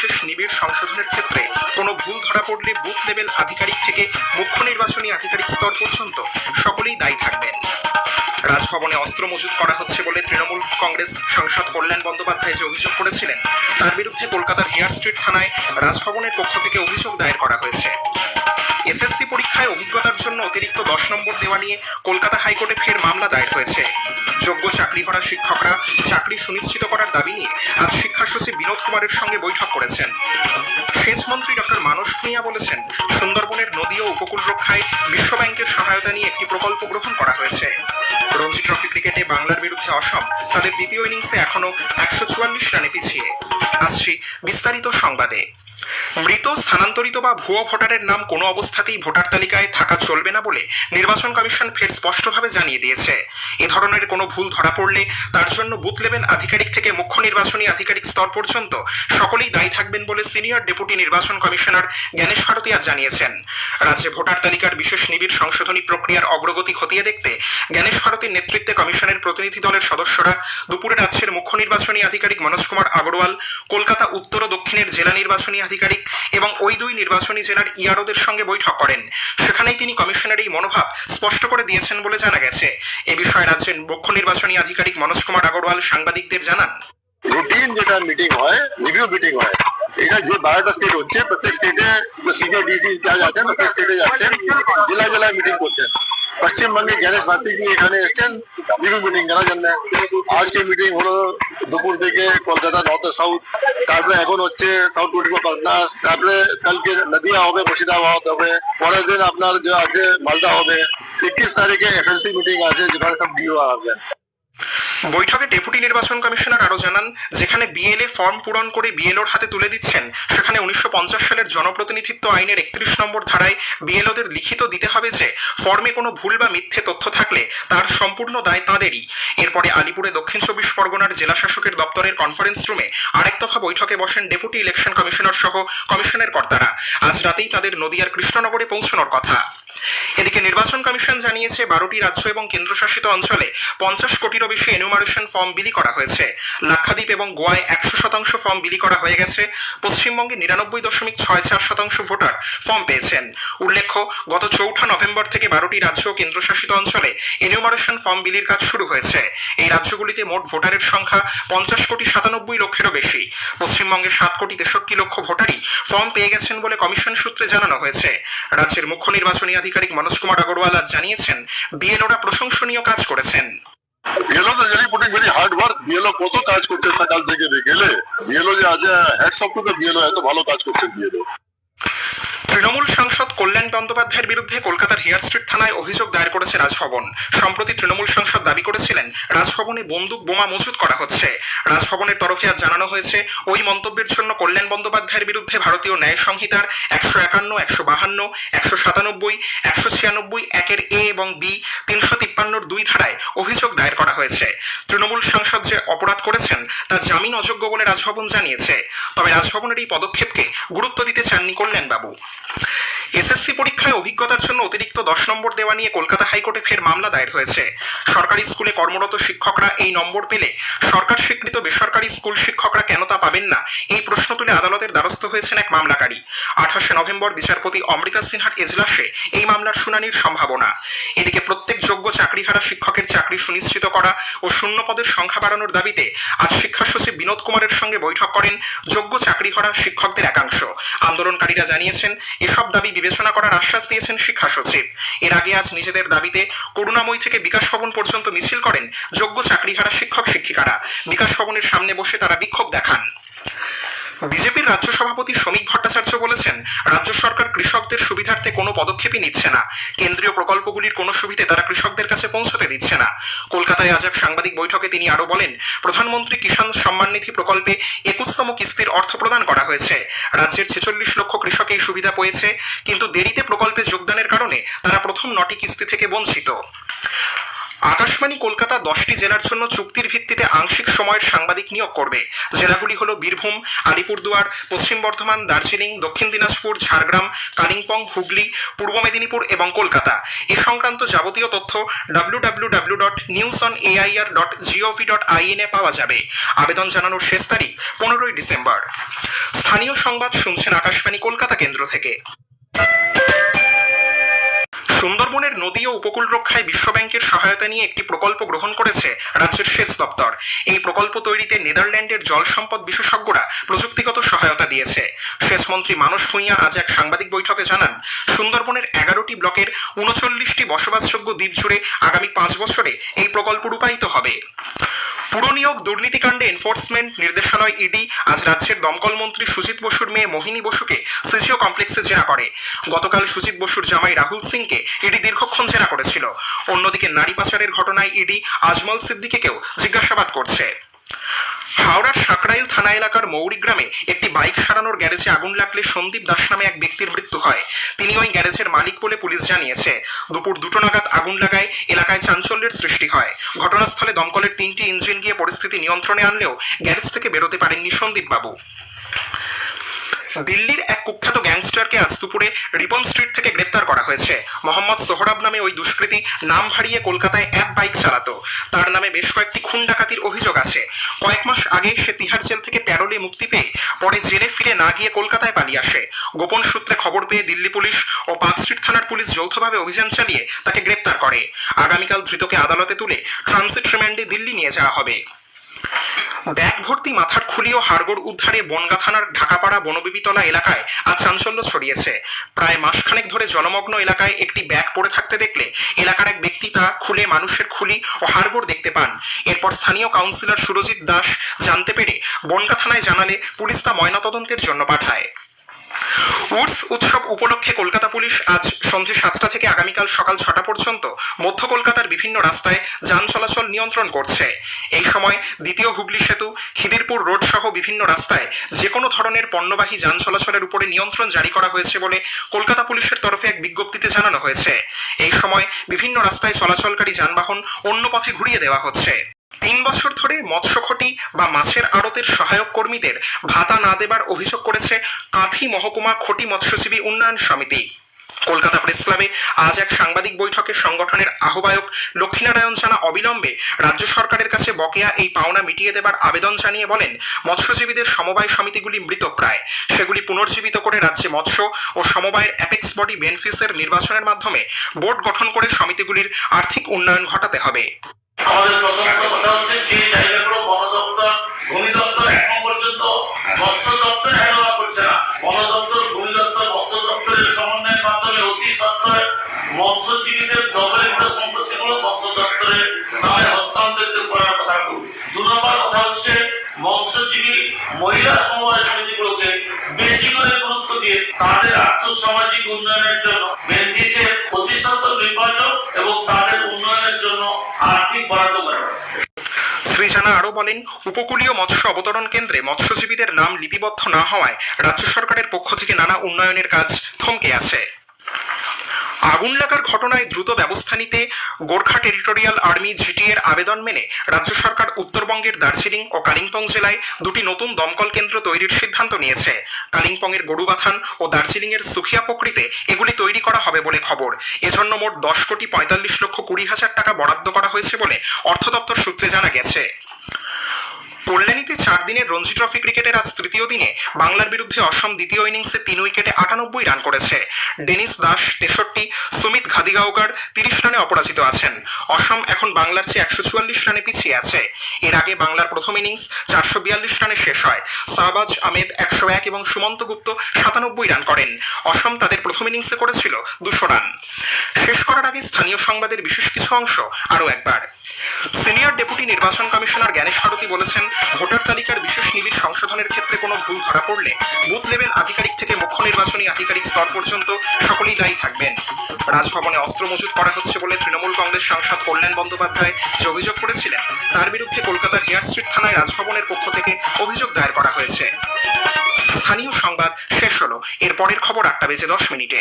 বিশেষ নিবিড় সংশোধনের ক্ষেত্রে কোনো ভুল ধরা পড়লে বুথ লেভেল আধিকারিক থেকে মুখ্য নির্বাচনী আধিকারিক স্তর পর্যন্ত সকলেই দায়ী থাকবেন। রাজভবনে অস্ত্র মজুত করা হচ্ছে বলে তৃণমূল কংগ্রেস সাংসদ কল্যাণ বন্দ্যোপাধ্যায় যে অভিযোগ করেছিলেন, তার বিরুদ্ধে কলকাতার হেয়ার স্ট্রিট থানায় রাজভবনের পক্ষ থেকে অভিযোগ দায়ের করা হয়েছে। এসএসসি পরীক্ষায় অভিজ্ঞতার জন্য অতিরিক্ত 10 নম্বর দেওয়া নিয়ে কলকাতা হাইকোর্টে ফের মামলা দায়ের হয়েছে। যোগ্য চাকরিহারা শিক্ষকরা চাকরি সুনিশ্চিত করার দাবি নিয়ে আজ শিক্ষা সচিব বিনোদ কুমারের সঙ্গে বৈঠক করেছেন। সেচমন্ত্রী ডক্টর মানস ভূঁইয়া বলেছেন, সুন্দরবনের নদী ও উপকূল রক্ষায় বিশ্ব ব্যাংকের সহায়তা নিয়ে একটি প্রকল্প গ্রহণ করা হয়েছে। রঞ্জি ট্রফি ক্রিকেটে বাংলার বিরুদ্ধে অসম তাদের দ্বিতীয় ইনিংসে এখনো 144 রানে পিছিয়ে। আসছি বিস্তারিত সংবাদে। মৃত, স্থানান্তরিত বা ভুয়ো ভোটারের নাম কোনো অবস্থাতেই ভোটার তালিকায় থাকা চলবে না বলে নির্বাচন কমিশন ফের স্পষ্টভাবে জানিয়ে দিয়েছে। এ ধরনের কোনো ভুল ধরা পড়লে তার জন্য বুথ লেভেল আধিকারিক থেকে মুখ্য নির্বাচনী আধিকারিক স্তর পর্যন্ত সকলেই দায়ী থাকবেন বলে সিনিয়র ডেপুটি নির্বাচন কমিশনার জ্ঞানেশ ভারতী আজ জানিয়েছেন। রাজ্যে ভোটার তালিকার বিশেষ নিবিড় সংশোধনী প্রক্রিয়ার অগ্রগতি খতিয়ে দেখতে জ্ঞানেশ ভারতীর নেতৃত্বে কমিশনের প্রতিনিধি দলের সদস্যরা দুপুরে রাজ্যের মুখ্য নির্বাচনী আধিকারিক মনোজ কুমার আগরওয়াল, কলকাতা উত্তর ও দক্ষিণের জেলা নির্বাচনী আধিকারিক এবং ওই দুই নির্বাচনী জেলার ইআরওদের সঙ্গে বৈঠক করেন। সেখানেই তিনি কমিশনের এই মনোভাব স্পষ্ট করে দিয়েছেন বলে জানা গেছে। এ বিষয়ে রাজ্যের মুখ্য নির্বাচনী আধিকারিক মনোজ কুমার আগরওয়াল সাংবাদিকদের জানান, রুটিন যেটা মিটিং হয়, রিভিউ মিটিং হয়, এটা যে 12টা স্টেট হচ্ছে, প্রত্যেক স্টেটে যে সিনিয়র ডিসি ইনচার্জ আছেন প্রত্যেক স্টেটে যাচ্ছেন, জেলায় জেলায় মিটিং করছেন। পশ্চিমবঙ্গে জ্ঞানেশ ভারতী জি এখানে এসছেন রিভিউ মিটিং করার জন্য। আজকে মিটিং হলো দুপুর থেকে কলকাতা নর্থ সাউথ, তারপরে এখন হচ্ছে সাউথ 24 পাটনা, তারপরে কালকে নদিয়া হবে, মুর্শিদাবাদ হবে, পরের দিন আপনার যে আছে মালদা হবে। 21 তারিখে এফএলসি মিটিং আছে যেখানে সব ডিও আসবেন। বৈঠকে ডেপুটি নির্বাচন কমিশনার আরও জানান, যেখানে বিএলএ ফর্ম পূরণ করে বিএলওর হাতে তুলে দিচ্ছেন, সেখানে 1950 সালের জনপ্রতিনিধিত্ব আইনের 31 নম্বর ধারায় বিএলওদের লিখিত দিতে হবে যে ফর্মে কোনো ভুল বা মিথ্যে তথ্য থাকলে তার সম্পূর্ণ দায় তাঁদেরই। এরপরে আলিপুরে দক্ষিণ 24 পরগনার জেলা শাসকের দপ্তরের কনফারেন্স রুমে আরেক দফা বৈঠকে বসেন ডেপুটি ইলেকশন কমিশনার সহ কমিশনের কর্তারা। আজ রাতেই তাদের নদিয়ার কৃষ্ণনগরে পৌঁছানোর কথা। এদিকে নির্বাচন কমিশন জানিয়েছে, 12টি রাজ্য এবং কেন্দ্রশাসিত অঞ্চলে 50 কোটিরও বেশি এনুমারেশন ফর্ম বিলি করা হয়েছে। লাক্ষাদ্বীপ এবং গোয়ায় 100% ফর্ম বিলি করা হয়ে গেছে। পশ্চিমবঙ্গে 99.64% ভোটার ফর্ম পেয়েছেন। উল্লেখ্য, গত 4 নভেম্বর থেকে 12টি রাজ্য ও কেন্দ্রশাসিত অঞ্চলে এনুমারেশন ফর্ম বিলির কাজ শুরু হয়েছে। এই রাজ্যগুলিতে মোট ভোটারের সংখ্যা 50,97 লক্ষেরও বেশি। পশ্চিমবঙ্গে 7,63 লক্ষ ভোটারই ফর্ম পেয়ে গেছেন বলে কমিশন সূত্রে জানানো হয়েছে। রাজ্যের মুখ্য নির্বাচনী আধিকারিক মনোজ কুমার আগরওয়াল আজ জানিয়েছেন, বিএলওরা প্রশংসনীয় কাজ করেছেন। বিএলও তো জানি putting very hard work. BLO কত কাজ করতে সকাল থেকে গেলে, বিএলও যে আজ hats off to the BLO, এত ভালো কাজ করছেন বিএলও। তৃণমূল সাংসদ কল্যাণ বন্দ্যোপাধ্যায়ের বিরুদ্ধে কলকাতার হেয়ার স্ট্রিট থানায় অভিযোগ দায়ের করেছে রাজভবন। সম্প্রতি তৃণমূল সাংসদ দাবি করেছিলেন, রাজভবনে বন্দুক বোমা মজুত করা হচ্ছে। রাজভবনের তরফে আজ জানানো হয়েছে, ওই মন্তব্যের জন্য কল্যাণ বন্দ্যোপাধ্যায়ের বিরুদ্ধে ভারতীয় ন্যায় সংহিতার 151, 152, 197, 196, 1 এ এবং বি, 353 2 ধারায় অভিযোগ দায়ের করা হয়েছে। তৃণমূল সাংসদ যে অপরাধ করেছেন তা জামিন অযোগ্য বলে রাজভবন জানিয়েছে। তবে রাজভবনের এই পদক্ষেপকে গুরুত্ব দিতে চাননি কল্যাণবাবু। এসএসসি পরীক্ষায় অভিজ্ঞতার জন্য অতিরিক্ত 10 নম্বর দেওয়া নিয়ে কলকাতা হাইকোর্টে ফের মামলা দায়ের হয়েছে। সরকারি স্কুলে কর্মরত শিক্ষকরা এই নম্বর পেলে সরকার স্বীকৃত বেসরকারি স্কুল শিক্ষকরা কেন তা পাবেন না, এই প্রশ্ন তুলে আদালতের দ্বারস্থ হয়েছেন এক মামলাকারী। 28 নভেম্বর বিচারপতি অমৃতা সিনহার এজলাসে এই মামলার শুনানির সম্ভাবনা। এদিকে প্রত্যেক যোগ্য চাকরিহারা শিক্ষকের চাকরি সুনিশ্চিত করা ও শূন্য পদের সংখ্যা বাড়ানোর দাবিতে আজ শিক্ষা সচিব বিনোদ কুমারের সঙ্গে বৈঠক করেন যোগ্য চাকরিহারা শিক্ষকদের একাংশ। আন্দোলনকারীরা জানিয়েছেন, এসব দাবি বিবেচনা করার আশ্বাস দিয়েছেন শিক্ষা সচিব। এর আগে আজ নিজেদের দাবিতে করুণাময়ী থেকে বিকাশ ভবন পর্যন্ত মিছিল করেন যোগ্য চাকরিহারা শিক্ষক শিক্ষিকারা। বিকাশ ভবনের সামনে বসে তারা বিক্ষোভ দেখান। বিজেপির রাজ্য সভাপতি শ্রমিক ভট্টাচার্য বলেছেন, রাজ্য সরকার কৃষকদের সুবিধার্থে কোনো পদক্ষেপই নিচ্ছে না। কেন্দ্রীয় প্রকল্পগুলির কোনো সুবিধে তারা কৃষকদের কাছে পৌঁছতে দিচ্ছে না। কলকাতায় আজ এক সাংবাদিক বৈঠকে তিনি আরও বলেন, প্রধানমন্ত্রী কিষাণ সম্মান নিধি প্রকল্পে 21তম কিস্তির অর্থ প্রদান করা হয়েছে। রাজ্যের 46 লক্ষ কৃষক এই সুবিধা পেয়েছে, কিন্তু দেরিতে প্রকল্পে যোগদানের কারণে তারা প্রথম 9টি কিস্তি থেকে বঞ্চিত। আকাশবাণী কলকাতা 10টি জেলার জন্য চুক্তির ভিত্তিতে আংশিক সময়ের সাংবাদিক নিয়োগ করবে। জেলাগুলি হলো বীরভূম, আলিপুরদুয়ার, পশ্চিম বর্ধমান, দার্জিলিং, দক্ষিণ দিনাজপুর, ঝাড়গ্রাম, কালিম্পং, হুগলি, পূর্ব মেদিনীপুর এবং কলকাতা। এ সংক্রান্ত যাবতীয় তথ্য www.newsonair.gov.in এ পাওয়া যাবে। আবেদন জানানোর শেষ তারিখ 15 ডিসেম্বর। স্থানীয় সংবাদ শুনছেন আকাশবাণী কলকাতা কেন্দ্র থেকে। সুন্দরবনের নদী ও উপকূল রক্ষায় বিশ্বব্যাংকের সহায়তা নিয়ে একটি প্রকল্প গ্রহণ করেছে রাজ্যের সেচ দপ্তর। এই প্রকল্প তৈরিতে নেদারল্যান্ডের জল সম্পদ বিশেষজ্ঞরা প্রযুক্তিগত সহায়তা দিয়েছে। সেচমন্ত্রী মানস ভূঁইয়া আজ এক সাংবাদিক বৈঠকে জানান, সুন্দরবনের 11টি ব্লকের 39টি বসবাসযোগ্য দ্বীপ জুড়ে আগামী 5 বছরে এই প্রকল্প রূপায়িত হবে। পুরনিয়োগ দুর্নীতিকাণ্ডে এনফোর্সমেন্ট নির্দেশালয় ইডি আজ রাজ্যের দমকল মন্ত্রী সুজিত বসুর মেয়ে মোহিনী বসুকে সিজিও কমপ্লেক্সে জেরা করে। গতকাল সুজিত বসুর জামাই রাহুল সিংকে ইডি দীর্ঘক্ষণ জেরা করেছিল। অন্যদিকে নারী পাচারের ঘটনায় ইডি আজমল সিদ্দিকীকেও জিজ্ঞাসাবাদ করছে। হাওড়ার সাকরাইল থানা এলাকার মৌরি গ্রামে একটি বাইক সারানোর গ্যারেজে আগুন লাগলে সন্দীপ দাস নামে এক ব্যক্তির মৃত্যু হয়। তিনি ওই গ্যারেজের মালিক বলে পুলিশ জানিয়েছে। দুপুর 2টো নাগাদ আগুন লাগায় এলাকায় চাঞ্চল্যের সৃষ্টি হয়। ঘটনাস্থলে দমকলের 3টি ইঞ্জিন গিয়ে পরিস্থিতি নিয়ন্ত্রণে আনলেও গ্যারেজ থেকে বেরোতে পারেননি সন্দীপ বাবু। দিল্লির এক কুখ্যাত গ্যাংস্টারকে আজ দুপুরে রিপন স্ট্রিট থেকে গ্রেপ্তার করা হয়েছে। মোহাম্মদ সোহরাব নামে ওই দুষ্কৃতী নাম ভাড়িয়ে কলকাতায় এক বাইক চালাতো। তার নামে বেশ কয়েকটি খুন ডাকাতির অভিযোগ আছে। কয়েক মাস আগে সে তিহার জেল থেকে প্যারোলে মুক্তি পেয়ে পরে জেলে ফিরে না গিয়ে কলকাতায় পালিয়ে আসে। গোপন সূত্রে খবর পেয়ে দিল্লি পুলিশ ও পার্ক স্ট্রিট থানার পুলিশ যৌথভাবে অভিযান চালিয়ে তাকে গ্রেপ্তার করে। আগামীকাল ধৃতকে আদালতে তুলে ট্রানজিট রিমান্ডে দিল্লি নিয়ে যাওয়া হবে। ব্যাগ ভর্তি মাথার খুলি ও হাড়গোড় উদ্ধারে বনগাঁ থানার ঢাকাপাড়া বনবিবিতলা এলাকায় আজ চাঞ্চল্য ছড়িয়েছে। প্রায় মাসখানেক ধরে জলমগ্ন এলাকায় একটি ব্যাগ পড়ে থাকতে দেখলে এলাকার এক ব্যক্তি তা খুলে মানুষের খুলি ও হাড়গোড় দেখতে পান। এরপর স্থানীয় কাউন্সিলর সুরজিৎ দাস জানতে পেরে বনগাঁ থানায় জানালে পুলিশ তা ময়নাতদন্তের জন্য পাঠায়। উর্স উৎসব উপলক্ষে কলকাতা পুলিশ আজ সন্ধ্যে 7টা থেকে আগামীকাল সকাল 6টা পর্যন্ত মধ্য কলকাতার বিভিন্ন রাস্তায় যান চলাচল নিয়ন্ত্রণ করছে। এই সময় দ্বিতীয় হুগলি সেতু, খিদিরপুর রোড সহ বিভিন্ন রাস্তায় যে কোনো ধরনের পণ্যবাহী যান চলাচলের উপরে নিয়ন্ত্রণ জারি করা হয়েছে বলে কলকাতা পুলিশের তরফে এক বিজ্ঞপ্তিতে জানানো হয়েছে। এই সময় বিভিন্ন রাস্তায় চলাচলকারী যানবাহন অন্য পথে ঘুরিয়ে দেওয়া হচ্ছে। 3 বছর ধরে মৎস্যখটি বা মাছের আড়তের সহায়ক কর্মীদের ভাতা না দেবার অভিযোগ করেছে কাঁথি মহকুমা খটি মৎস্যজীবী উন্নয়ন সমিতি। কলকাতা প্রেস ক্লাবে আজ এক সাংবাদিক বৈঠকে সংগঠনের আহ্বায়ক লক্ষ্মীনারায়ণ জানা অবিলম্বে রাজ্য সরকারের কাছে বকেয়া এই পাওনা মিটিয়ে দেবার আবেদন জানিয়ে বলেন, মৎস্যজীবীদের সমবায় সমিতিগুলি মৃতপ্রায়। সেগুলি পুনর্জীবিত করে রাজ্যে মৎস্য ও সমবায়ের অ্যাপেক্স বডি বেনিফিসের নির্বাচনের মাধ্যমে বোর্ড গঠন করে সমিতিগুলির আর্থিক উন্নয়ন ঘটাতে হবে। আমাদের প্রথমত কথা হচ্ছে যে জায়গাগুলো বন দপ্তর, ভূমি দপ্তর এখন পর্যন্ত মৎস্য দপ্তর হ্যান্ডওভার করছে না। বন দপ্তর, ভূমি দপ্তর, মৎস্য দপ্তরের সমন্বয়ের মাধ্যমে অতি সত্বর মৎস্যজীবীদের দখলীকৃত সম্পত্তিগুলো মৎস্য দপ্তরের নামে হস্তান্তরিত করার কথা। 2 নম্বর কথা হচ্ছে মৎস্যজীবী মহিলা সমবায় সমিতিগুলোকে বেশি করে গুরুত্ব দিয়ে তাদের আর্থসামাজিক উন্নয়নের জন্য বেনিফিসের অতি সত্বর নির্বাচন এবং তাদের উন্নয়নের জন্য আর্থিক বরাদ্দ করা। শ্রী জানা আরও বলেন, উপকূলীয় মৎস্য অবতরণ কেন্দ্রে মৎস্যজীবীদের নাম লিপিবদ্ধ না হওয়ায় রাজ্য সরকারের পক্ষ থেকে নানা উন্নয়নের কাজ থমকে আছে। আগুন লাগার ঘটনায় দ্রুত ব্যবস্থা নিতে গোর্খা টেরিটোরিয়াল আর্মি জিটিএর আবেদন মেনে রাজ্য সরকার উত্তরবঙ্গের দার্জিলিং ও কালিম্পং জেলায় 2টি নতুন দমকল কেন্দ্র তৈরির সিদ্ধান্ত নিয়েছে। কালিম্পংয়ের গরুবাথান ও দার্জিলিংয়ের সুখিয়া পকরিতে এগুলি তৈরি করা হবে বলে খবর। এজন্য মোট 10,45,20,000 টাকা বরাদ্দ করা হয়েছে বলে অর্থ দপ্তর সূত্রে জানা গেছে। কল্যাণীতে 4 দিনের রঞ্জি ট্রফি ক্রিকেটের আজ তৃতীয় দিনে বাংলার বিরুদ্ধে অসম দ্বিতীয় ইনিংসে 3 উইকেটে 98 রান করেছে। ডেনিস দাস 63, সুমিত ঘাদিগাওকার 30 রানে অপরাজিত আছেন। অসম এখন বাংলার চেয়ে 144 রানে পিছিয়ে আছে। এর আগে বাংলার প্রথম ইনিংস 442 রানে শেষ হয়। শাহবাজ আহমেদ 101 এবং সুমন্ত গুপ্ত 97 রান করেন। অসম তাদের প্রথম ইনিংসে করেছিল 200 রান। শেষ করার আগে স্থানীয় সংবাদের বিশেষ কিছু অংশ আরও একবার। সিনিয়র ডেপুটি নির্বাচন কমিশনার জ্ঞানেশ ভারতী বলেছেন, ভোটার তালিকার বিশেষ নিবিড় সংশোধনের ক্ষেত্রে কোনো ভুল ধরা পড়লে বুথ লেভেল আধিকারিক থেকে মুখ্য নির্বাচনী আধিকারিক স্তর পর্যন্ত সকলেই দায়ী থাকবেন। রাজভবনে অস্ত্র মজুত করা হচ্ছে বলে তৃণমূল কংগ্রেস সাংসদ কল্যাণ বন্দ্যোপাধ্যায় যে অভিযোগ করেছিলেন, তার বিরুদ্ধে কলকাতার হেয়ার স্ট্রিট থানায় রাজভবনের পক্ষ থেকে অভিযোগ দায়ের করা হয়েছে। স্থানীয় সংবাদ শেষ হলো। এর পরের খবর 8টা বেজে 10 মিনিটে।